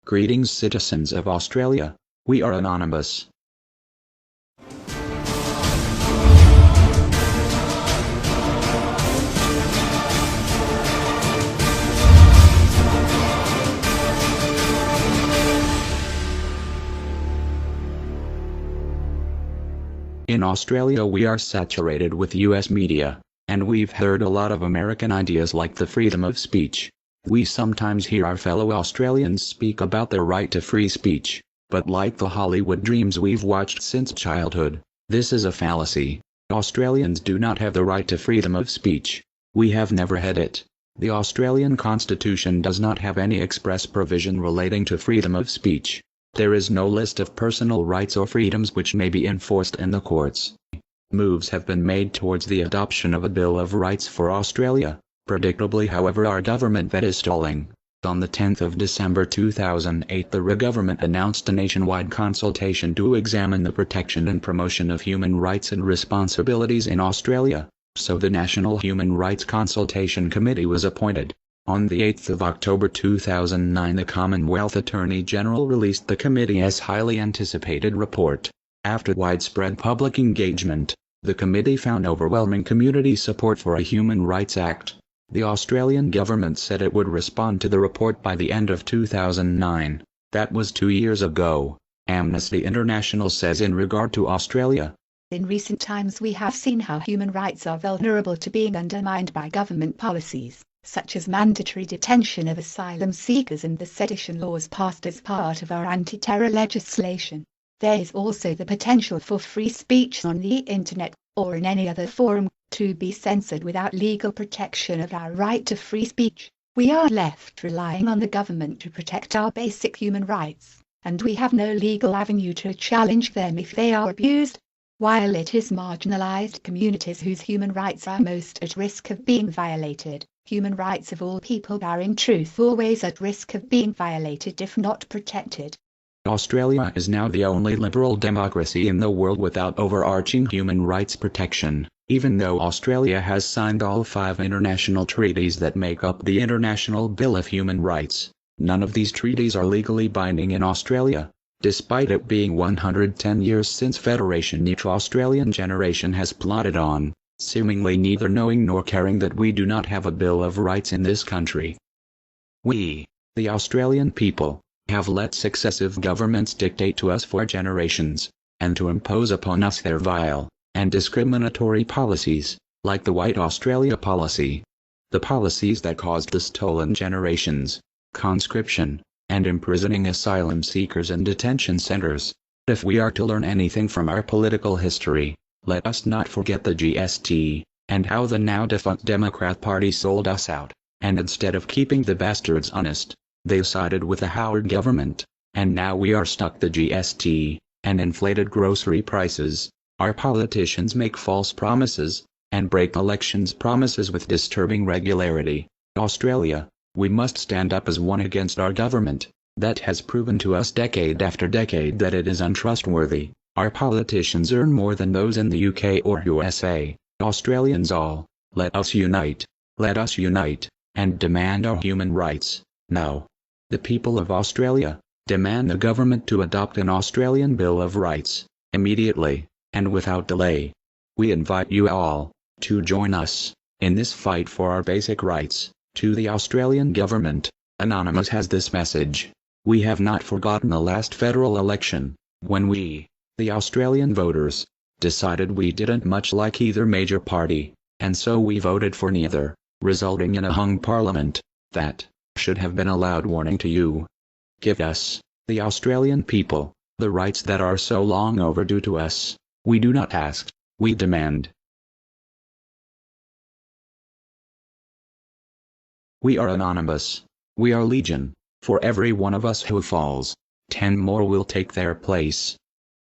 Greetings, citizens of Australia. We are anonymous. In Australia we are saturated with US media, and we've heard a lot of American ideas like the freedom of speech. We sometimes hear our fellow Australians speak about their right to free speech, but like the Hollywood dreams we've watched since childhood, this is a fallacy. Australians do not have the right to freedom of speech. We have never had it. The Australian Constitution does not have any express provision relating to freedom of speech. There is no list of personal rights or freedoms which may be enforced in the courts. Moves have been made towards the adoption of a Bill of Rights for Australia. Predictably, however, our government that is stalling. On the 10th of December 2008, the government announced a nationwide consultation to examine the protection and promotion of human rights and responsibilities in Australia. So the National Human Rights Consultation Committee was appointed. On the 8th of October 2009, the Commonwealth Attorney General released the committee's highly anticipated report. After widespread public engagement, the committee found overwhelming community support for a Human Rights Act. The Australian government said it would respond to the report by the end of 2009. That was 2 years ago. Amnesty International says in regard to Australia, in recent times we have seen how human rights are vulnerable to being undermined by government policies, such as mandatory detention of asylum seekers and the sedition laws passed as part of our anti-terror legislation. There is also the potential for free speech on the internet, or in any other forum, to be censored without legal protection of our right to free speech. We are left relying on the government to protect our basic human rights, and we have no legal avenue to challenge them if they are abused. While it is marginalized communities whose human rights are most at risk of being violated, human rights of all people are in truth always at risk of being violated if not protected. Australia is now the only liberal democracy in the world without overarching human rights protection. Even though Australia has signed all 5 international treaties that make up the International Bill of Human Rights, none of these treaties are legally binding in Australia. Despite it being 110 years since Federation, each Australian generation has plodded on, seemingly neither knowing nor caring that we do not have a Bill of Rights in this country. We, the Australian people, have let successive governments dictate to us for generations, and to impose upon us their vile and discriminatory policies, like the White Australia policy. The policies that caused the stolen generations, conscription, and imprisoning asylum seekers in detention centers. If we are to learn anything from our political history, let us not forget the GST, and how the now defunct Democrat Party sold us out, and instead of keeping the bastards honest, they sided with the Howard government, and now we are stuck the GST, and inflated grocery prices. Our politicians make false promises, and break elections promises with disturbing regularity. Australia, we must stand up as one against our government, that has proven to us decade after decade that it is untrustworthy. Our politicians earn more than those in the UK or USA. Australians all, let us unite, and demand our human rights, now. The people of Australia, demand the government to adopt an Australian Bill of Rights, immediately, and without delay. We invite you all, to join us, in this fight for our basic rights. To the Australian government, Anonymous has this message. We have not forgotten the last federal election, when we, the Australian voters, decided we didn't much like either major party, and so we voted for neither, resulting in a hung parliament. That should have been a loud warning to you. Give us, the Australian people, the rights that are so long overdue to us. We do not ask, we demand. We are anonymous. We are legion. For every one of us who falls, 10 more will take their place.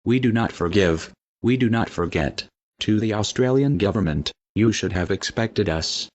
We do not forgive. We do not forget. To the Australian government, you should have expected us